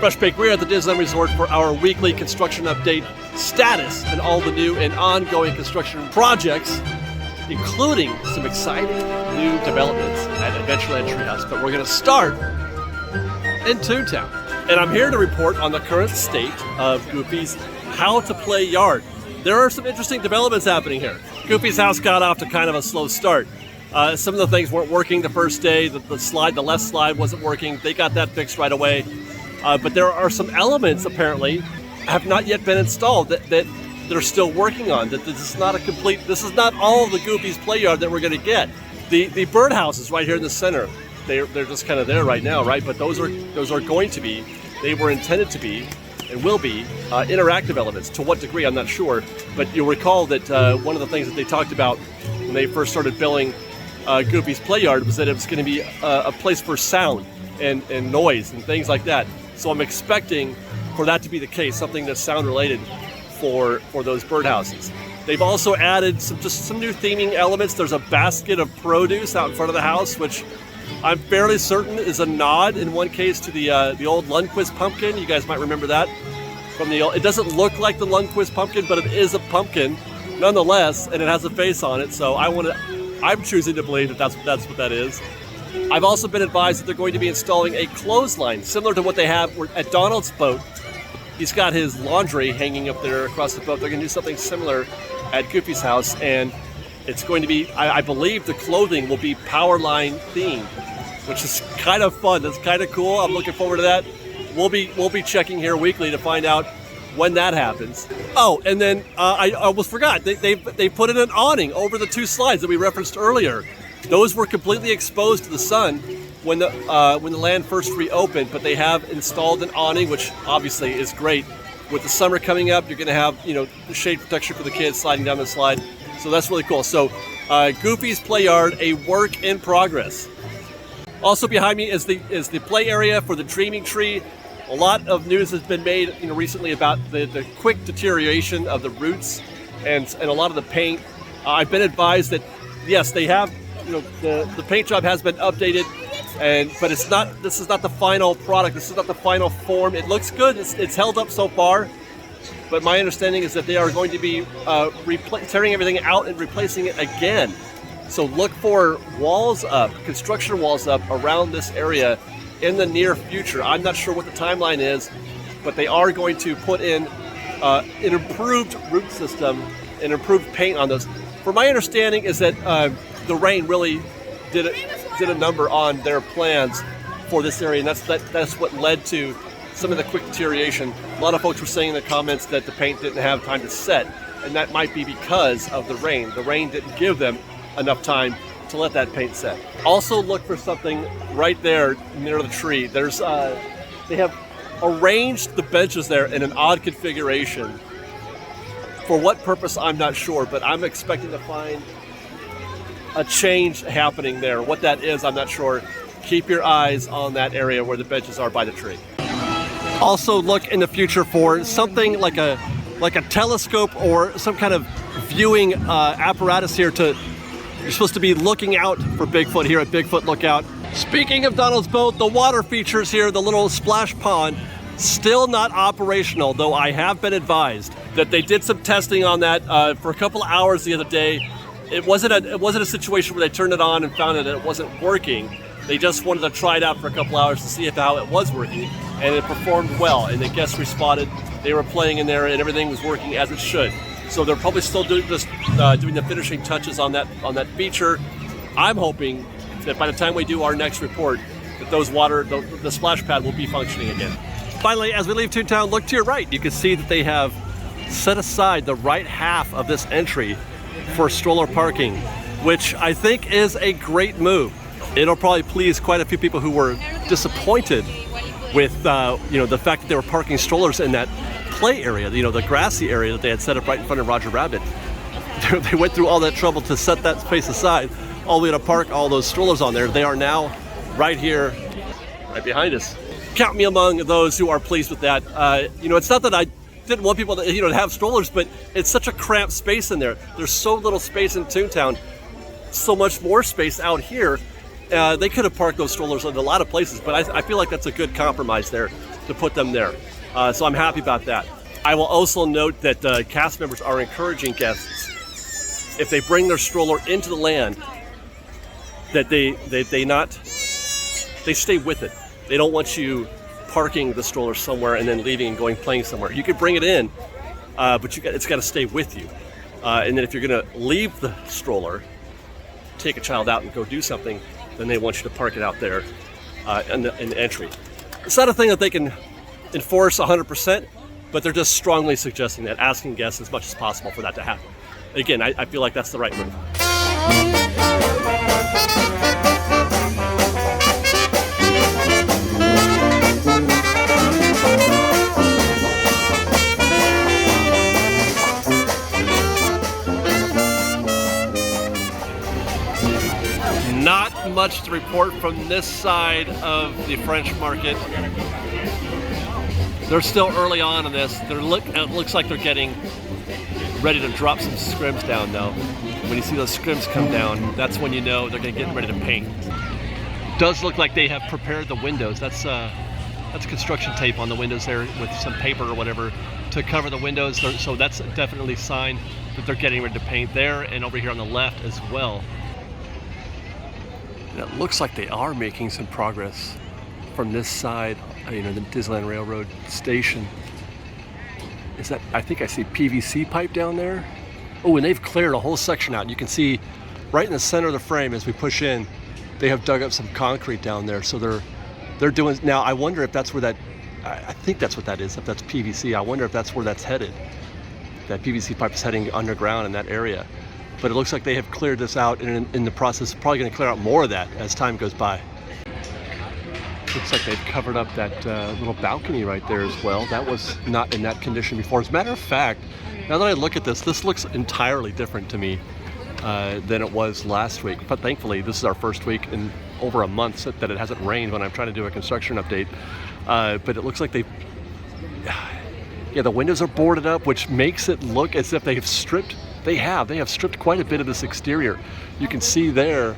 Fresh Baked, we're at the Disneyland Resort for our weekly construction update status and all the new and ongoing construction projects, including some exciting new developments at Adventureland Treehouse. But we're going to start in ToonTown. And I'm here to report on the current state of Goofy's How to Play yard. There are some interesting developments happening here. Goofy's house got off to kind of a slow start. Some of the things weren't working the first day. The left slide wasn't working. They got that fixed right away. But there are some elements apparently have not yet been installed that they're still working on. That this is not all of the Goofy's play yard that we're going to get. The birdhouse is right here in the center. They're just kind of there right now, right? But those are going to be. They were intended to be and will be interactive elements. To what degree, I'm not sure. But you'll recall that one of the things that they talked about when they first started building Goofy's play yard was that it was going to be a place for sound and noise and things like that. So I'm expecting for that to be the case, something that's sound related for those birdhouses. They've also added some new theming elements. There's a basket of produce out in front of the house, which I'm fairly certain is a nod in one case to the old Lundquist pumpkin. You guys might remember that from the old. It doesn't look like the Lundquist pumpkin, but it is a pumpkin nonetheless, and it has a face on it. So I'm choosing to believe that that's what that is. I've also been advised that they're going to be installing a clothesline similar to what they have at Donald's boat. He's got his laundry hanging up there across the boat. They're going to do something similar at Goofy's house, and it's going to be, I believe the clothing will be power line themed, which is kind of fun. That's kind of cool. I'm looking forward to that. We'll be checking here weekly to find out when that happens. Oh, and then I almost forgot. They put in an awning over the two slides that we referenced earlier. Those were completely exposed to the sun when the land first reopened, but they have installed an awning, which obviously is great. With the summer coming up, you're going to have the shade protection for the kids sliding down the slide. So that's really cool. So Goofy's Play Yard, a work in progress. Also behind me is the play area for the Dreaming Tree. A lot of news has been made recently about the quick deterioration of the roots and a lot of the paint. I've been advised that yes, they have the paint job has been updated, but this is not the final product. This is not the final form. It looks good. It's held up so far. But my understanding is that they are going to be tearing everything out and replacing it again. So look for construction walls up around this area in the near future. I'm not sure what the timeline is, but they are going to put in an improved root system and improved paint on those. For my understanding is that the rain really did a number on their plans for this area, and that's what led to some of the quick deterioration. A lot of folks were saying in the comments that the paint didn't have time to set, and that might be because of the rain. The rain didn't give them enough time to let that paint set. Also look for something right there near the tree. They have arranged the benches there in an odd configuration. For what purpose, I'm not sure, but I'm expecting to find a change happening there. What that is, I'm not sure. Keep your eyes on that area where the benches are by the tree. Also look in the future for something like a telescope or some kind of viewing apparatus here. You're supposed to be looking out for Bigfoot here at Bigfoot Lookout. Speaking of Donald's boat, the water features here, the little splash pond, still not operational, though I have been advised that they did some testing on that for a couple of hours the other day. It wasn't a situation where they turned it on and found that it wasn't working. They just wanted to try it out for a couple hours to see how it was working, and it performed well, and the guests responded. They were playing in there and everything was working as it should. So they're probably still doing the finishing touches on that feature. I'm hoping that by the time we do our next report, that the splash pad will be functioning again. Finally, as we leave ToonTown, look to your right. You can see that they have set aside the right half of this entry for stroller parking, which I think is a great move. It'll probably please quite a few people who were disappointed with the fact that they were parking strollers in that play area, the grassy area that they had set up right in front of Roger Rabbit. They went through all that trouble to set that space aside, all the way to park all those strollers on there. They are now right here, right behind us. Count me among those who are pleased with that. It's not that I didn't want people to have strollers, but it's such a cramped space in there. There's so little space in ToonTown, so much more space out here. They could have parked those strollers in a lot of places, but I feel like that's a good compromise there. to put them there. So I'm happy about that. I will also note that cast members are encouraging guests, if they bring their stroller into the land, that they stay with it. They don't want you parking the stroller somewhere and then leaving and going playing somewhere. You could bring it in, but it's got to stay with you. And then if you're going to leave the stroller, take a child out and go do something, then they want you to park it out there in the entry. It's not a thing that they can enforce 100%, but they're just strongly suggesting that, asking guests as much as possible for that to happen. Again, I feel like that's the right move. Not much to report from this side of the French market. They're still early on in this. It looks like they're getting ready to drop some scrims down though. When you see those scrims come down, that's when you know they're gonna get ready to paint. Does look like they have prepared the windows. That's construction tape on the windows there with some paper or whatever to cover the windows. So that's definitely a sign that they're getting ready to paint there, and over here on the left as well. And it looks like they are making some progress from this side, the Disneyland Railroad station. Is that, I think I see PVC pipe down there. Oh, and they've cleared a whole section out. You can see right in the center of the frame as we push in, they have dug up some concrete down there. So they're doing, now I wonder if that's where that, I think that's what that is, if that's PVC. I wonder if that's where that's headed. That PVC pipe is heading underground in that area. But it looks like they have cleared this out, and in the process, probably going to clear out more of that as time goes by. Looks like they've covered up that little balcony right there as well. That was not in that condition before. As a matter of fact, now that I look at this looks entirely different to me than it was last week. But thankfully, this is our first week in over a month that it hasn't rained when I'm trying to do a construction update. But it looks like the windows are boarded up, which makes it look as if they've stripped. They have stripped quite a bit of this exterior. You can see there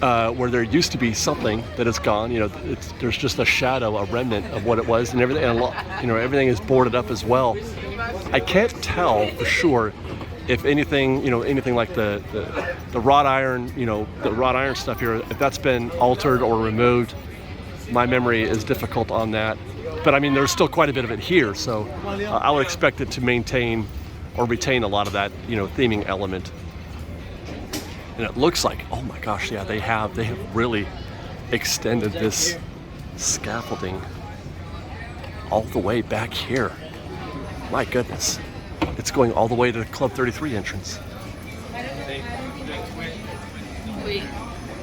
where there used to be something that is gone. There's just a shadow, a remnant of what it was, and everything. Everything is boarded up as well. I can't tell for sure if anything like the wrought iron, the wrought iron stuff here, if that's been altered or removed. My memory is difficult on that, but I mean there's still quite a bit of it here, so I would expect it to maintain or retain a lot of that, theming element. And it looks like, oh my gosh, yeah, they have really extended this scaffolding all the way back here. My goodness, it's going all the way to the Club 33 entrance.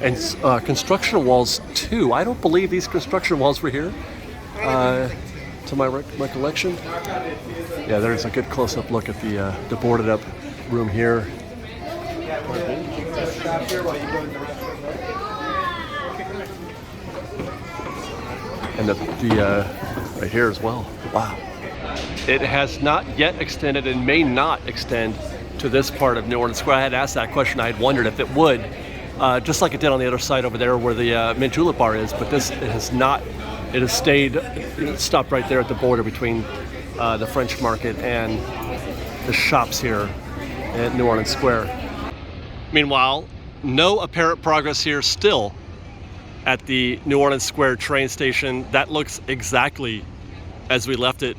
And construction walls too. I don't believe these construction walls were here, to my recollection. Yeah, there's a good close-up look at the boarded up room here. And the right here as well. Wow. It has not yet extended and may not extend to this part of New Orleans Square. I had asked that question. I had wondered if it would, just like it did on the other side over there where the Mint Julep bar is, but it has not. It has stayed, it stopped right there at the border between the French market and the shops here at New Orleans Square. Meanwhile, no apparent progress here still at the New Orleans Square train station. That looks exactly as we left it,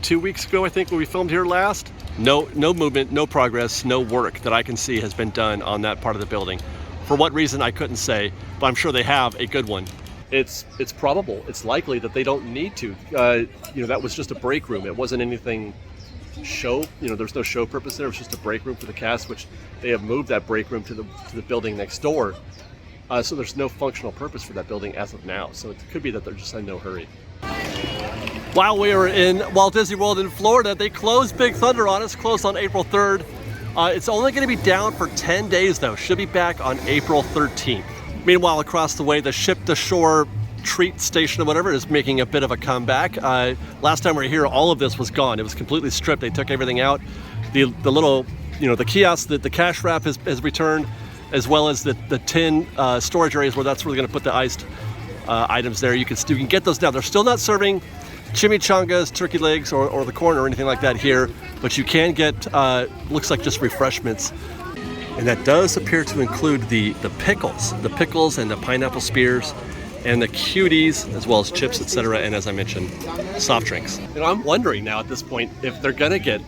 2 weeks ago, I think, when we filmed here last? No movement, no progress, no work that I can see has been done on that part of the building. For what reason, I couldn't say, but I'm sure they have a good one. It's probable, it's likely that they don't need to. That was just a break room. It wasn't anything show, there's no show purpose there. It was just a break room for the cast, which they have moved that break room to the building next door. So there's no functional purpose for that building as of now. So it could be that they're just in no hurry. While we were in Walt Disney World in Florida, they closed Big Thunder on us, closed on April 3rd. It's only going to be down for 10 days though. Should be back on April 13th. Meanwhile, across the way, the ship-to-shore treat station or whatever is making a bit of a comeback. Last time we were here, all of this was gone. It was completely stripped. They took everything out. The little, the kiosk, the cash wrap has returned, as well as the tin storage areas where that's where they're going to put the iced items there. You can get those now. They're still not serving chimichangas, turkey legs, or the corn or anything like that here, but you can get, looks like just refreshments. And that does appear to include the pickles and the pineapple spears and the cuties, as well as chips, etc. And as I mentioned, soft drinks. And I'm wondering now at this point if they're gonna get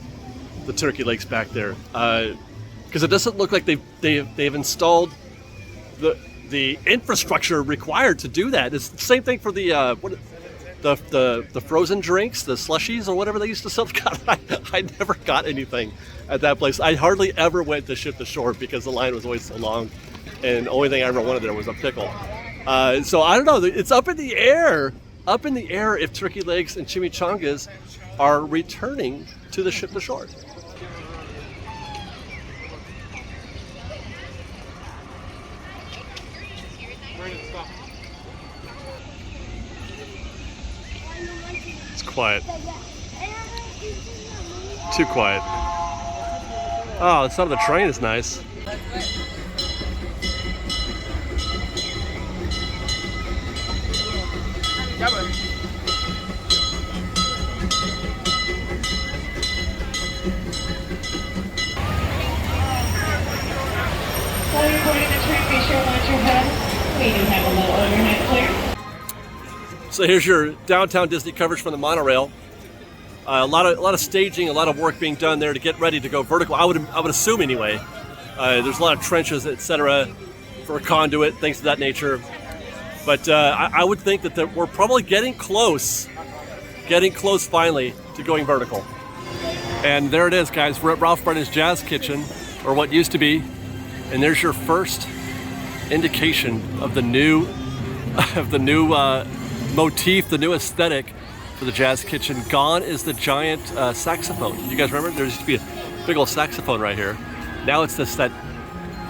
the turkey legs back there, because it doesn't look like they've installed the infrastructure required to do that. It's the same thing for the frozen drinks, the slushies or whatever they used to sell. God, I never got anything at that place. I hardly ever went to Ship to Shore because the line was always so long, and the only thing I ever wanted there was a pickle. So I don't know. It's up in the air if turkey legs and chimichangas are returning to the Ship to Shore. It's quiet. Too quiet. Oh, the sound of the train is nice. While you're boarding the train, be sure to watch your head. We do have a little overhead clear. So here's your downtown Disney coverage from the monorail. A lot of staging, a lot of work being done there to get ready to go vertical. I would assume anyway. There's a lot of trenches, etc., for a conduit, things of that nature. But I would think that we're probably getting close finally to going vertical. And there it is, guys. We're at Ralph Brennan's Jazz Kitchen, or what used to be. And there's your first indication of the new motif, the new aesthetic for the Jazz Kitchen. Gone is the giant saxophone. You guys remember? There used to be a big old saxophone right here. Now it's that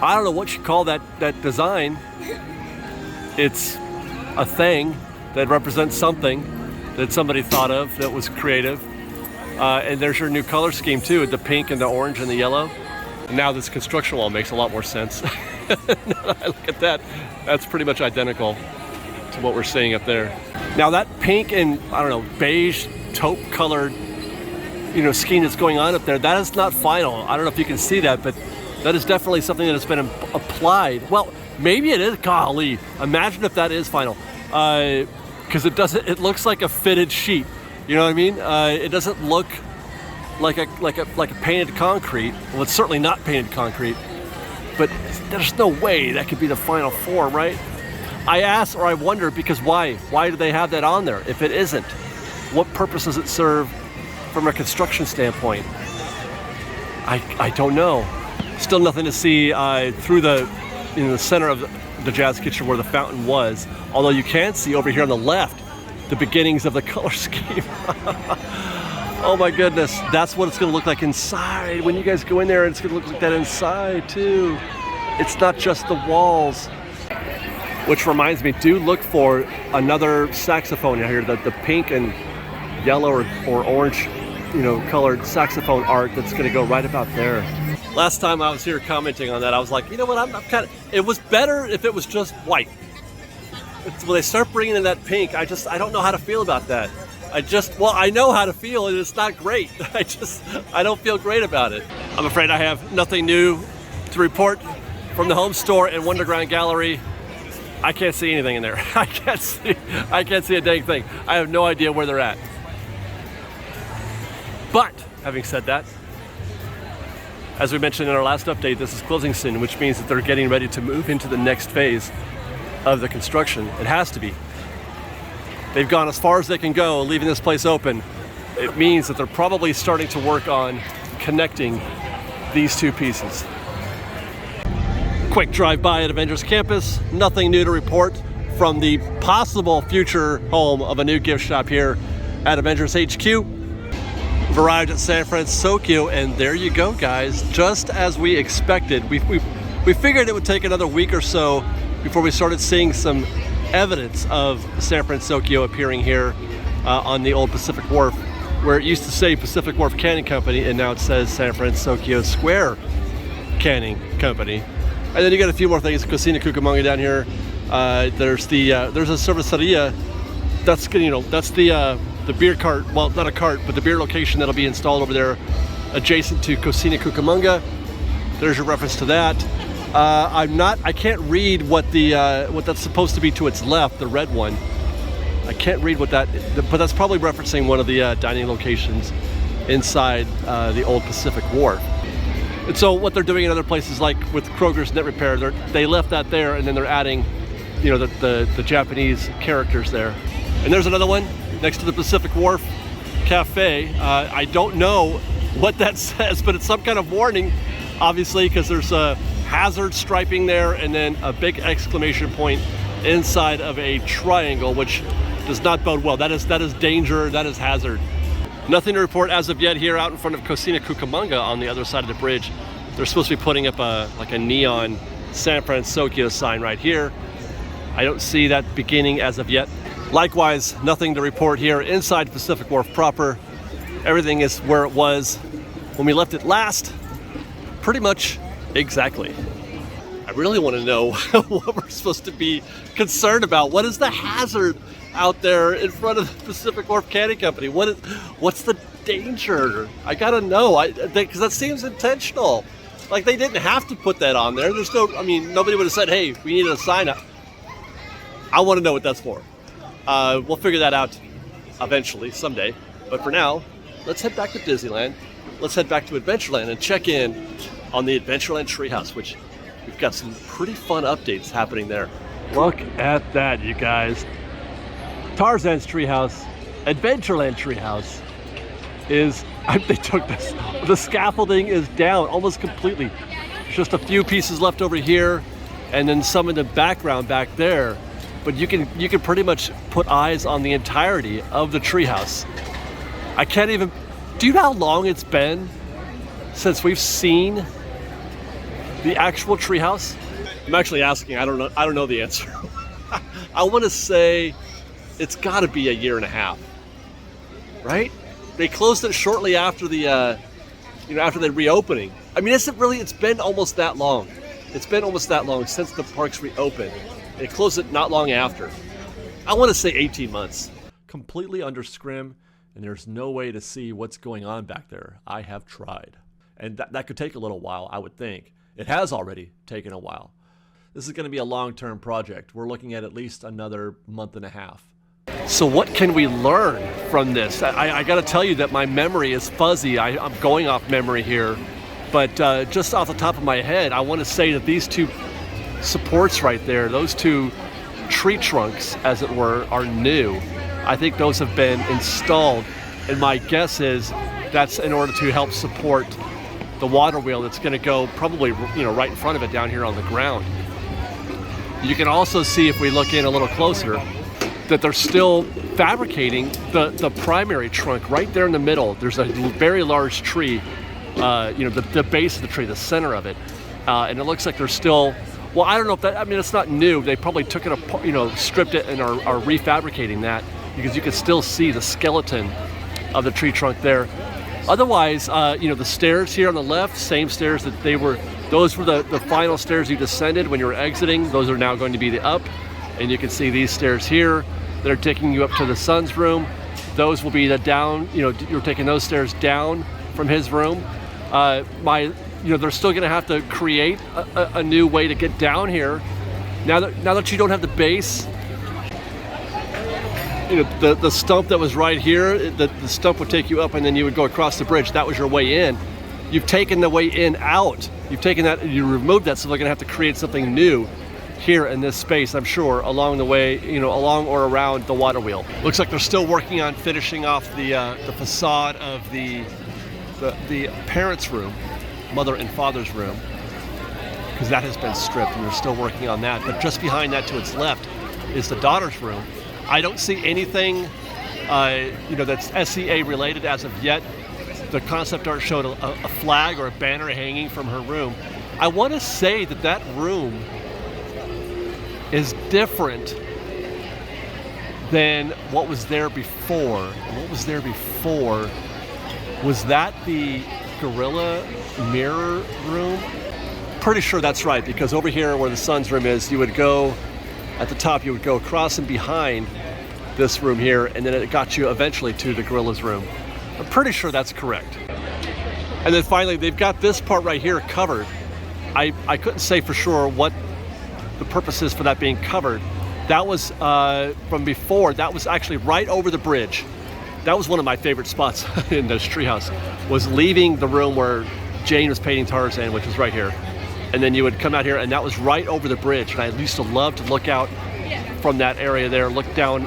I don't know what you call that design. It's a thing that represents something that somebody thought of that was creative. And there's your new color scheme too, the pink and the orange and the yellow. And now this construction wall makes a lot more sense. Now that I look at that, that's pretty much identical to what we're seeing up there. Now that pink and, I don't know, beige taupe colored, scheme that's going on up there, that is not final. I don't know if you can see that, but that is definitely something that has been applied. Well, maybe it is. Golly, imagine if that is final. Because it looks like a fitted sheet. You know what I mean? It doesn't look like a painted concrete. Well, it's certainly not painted concrete, but there's no way that could be the final form, right? I ask, or I wonder, because why? Why do they have that on there? If it isn't, what purpose does it serve from a construction standpoint? I don't know. Still nothing to see through the center of the Jazz Kitchen where the fountain was. Although you can see over here on the left the beginnings of the color scheme. Oh my goodness, that's what it's going to look like inside. When you guys go in there, it's going to look like that inside too. It's not just the walls. Which reminds me, do look for another saxophone out here, the pink and yellow or orange, colored saxophone art that's going to go right about there. Last time I was here commenting on that, I was like, you know what, I'm kind of, it was better if it was just white. When they start bringing in that pink, I don't know how to feel about that. I know how to feel, and it's not great. I don't feel great about it. I'm afraid I have nothing new to report from the home store and Wonderground Gallery. I can't see anything in there. I can't see a dang thing. I have no idea where they're at. But, having said that, as we mentioned in our last update, this is closing soon, which means that they're getting ready to move into the next phase of the construction. It has to be. They've gone as far as they can go, leaving this place open. It means that they're probably starting to work on connecting these two pieces. Quick drive-by at Avengers Campus. Nothing new to report from the possible future home of a new gift shop here at Avengers HQ. We've arrived at San Fransokyo, and there you go, guys. Just as we expected. We figured it would take another week or so before we started seeing some evidence of San Fransokyo appearing here on the old Pacific Wharf, where it used to say Pacific Wharf Canning Company, and now it says San Fransokyo Square Canning Company. And then you got a few more things. Cocina Cucamonga down here. There's a cerveceria. That's the beer cart, well, not a cart, but the beer location that'll be installed over there adjacent to Cocina Cucamonga. There's your reference to that. I can't read what that's supposed to be to its left, the red one. I can't read what that, but that's probably referencing one of the dining locations inside the old Pacific Wharf. And so what they're doing in other places, like with Kroger's Net Repair, they left that there, and then they're adding, you know, the Japanese characters there. And there's another one next to the Pacific Wharf Cafe. I don't know what that says, but it's some kind of warning, obviously, because there's a hazard striping there, and then a big exclamation point inside of a triangle, which does not bode well. That is danger, that is hazard. Nothing to report as of yet here out in front of Cocina Cucamonga on the other side of the bridge. They're supposed to be putting up like a neon San Fransokyo sign right here. I don't see that beginning as of yet. Likewise, nothing to report here inside Pacific Wharf proper. Everything is where it was when we left it last, pretty much exactly. I really want to know what we're supposed to be concerned about. What is the hazard out there in front of the Pacific Wharf Candy Company? What's the danger? I gotta know, because that seems intentional. Like, they didn't have to put that on there. There's no, I mean, nobody would have said, hey, we need a sign up. I want to know what that's for. We'll figure that out eventually, someday. But for now, let's head back to Disneyland. Let's head back to Adventureland and check in on the Adventureland Treehouse, which we've got some pretty fun updates happening there. Look at that, you guys. Tarzan's Treehouse, Adventureland Treehouse is, they took this, the scaffolding is down almost completely. There's just a few pieces left over here, and then some in the background back there. But you can pretty much put eyes on the entirety of the treehouse. I can't even, do you know how long it's been since we've seen the actual treehouse? I'm actually asking, I don't know the answer. I want to say it's got to be a year and a half, right? They closed it shortly after the, after the reopening. I mean, it's been almost that long. It's been almost that long since the parks reopened. They closed it not long after. I want to say 18 months. Completely under scrim, and there's no way to see what's going on back there. I have tried. And that could take a little while, I would think. It has already taken a while. This is going to be a long-term project. We're looking at least another month and a half. So what can we learn from this? I got to tell you that my memory is fuzzy. I'm going off memory here. But just off the top of my head, I want to say that these two supports right there, those two tree trunks, as it were, are new. I think those have been installed. And my guess is that's in order to help support the water wheel that's going to go probably, right in front of it down here on the ground. You can also see, if we look in a little closer, that they're still fabricating the primary trunk right there in the middle. There's a very large tree, the base of the tree, the center of it. And it looks like they're still, well, I don't know if that, I mean, it's not new. They probably took it apart, stripped it and are refabricating that, because you can still see the skeleton of the tree trunk there. Otherwise, the stairs here on the left, same stairs that those were the final stairs you descended when you were exiting. Those are now going to be the up. And you can see these stairs here that are taking you up to the son's room. Those will be the down, you're taking those stairs down from his room. They're still gonna have to create a new way to get down here. Now that you don't have the base, the stump that was right here, the stump would take you up and then you would go across the bridge. That was your way in. You've taken the way in out. You've taken that, you removed that, so they're gonna have to create something new here in this space, I'm sure, along the way, along or around the water wheel. Looks like they're still working on finishing off the facade of the parents' room, mother and father's room, because that has been stripped and they're still working on that. But just behind that to its left is the daughter's room. I don't see anything, that's SEA related as of yet. The concept art showed a flag or a banner hanging from her room. I want to say that room is different than what was there before. What was there before? Was that the gorilla mirror room? Pretty sure that's right, because over here where the son's room is, you would go at the top, you would go across and behind this room here, and then it got you eventually to the Gorilla's room. I'm pretty sure that's correct. And then finally, they've got this part right here covered. I couldn't say for sure what the purpose is for that being covered. That was from before. That was actually right over the bridge. That was one of my favorite spots in this treehouse, was leaving the room where Jane was painting Tarzan, which was right here. And then you would come out here, and that was right over the bridge. And I used to love to look out from that area there, look down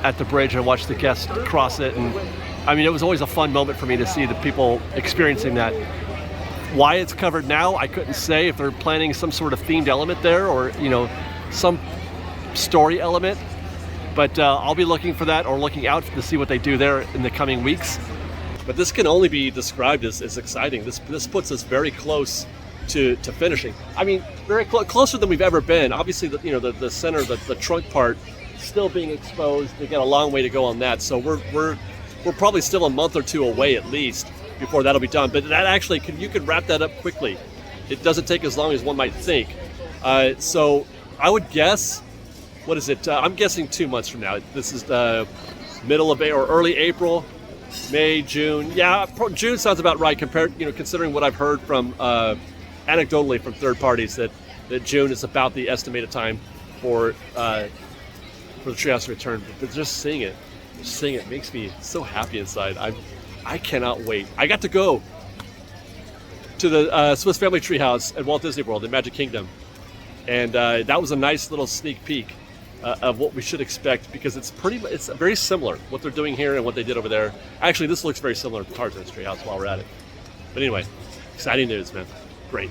at the bridge and watch the guests cross it. And I mean, it was always a fun moment for me to see the people experiencing that. Why it's covered now, I couldn't say, if they're planning some sort of themed element there, or some story element. But I'll be looking for that, or looking out to see what they do there in the coming weeks. But this can only be described as exciting. This puts us very close to finishing. I mean, very closer than we've ever been. Obviously, the center, the trunk part, still being exposed. We got a long way to go on that. So we're probably still a month or two away at least before that'll be done. But that actually, you can wrap that up quickly. It doesn't take as long as one might think. So I would guess, what is it? I'm guessing 2 months from now. This is the middle of or early April, May, June. Yeah, June sounds about right considering what I've heard from anecdotally from third parties that June is about the estimated time for the treehouse to return. But just seeing it makes me so happy inside. I cannot wait. I got to go to the Swiss Family Treehouse at Walt Disney World in Magic Kingdom, and that was a nice little sneak peek of what we should expect, because it's very similar what they're doing here and what they did over there. Actually, this looks very similar to Tarzan's Treehouse while we're at it. But anyway, exciting news, man. Great.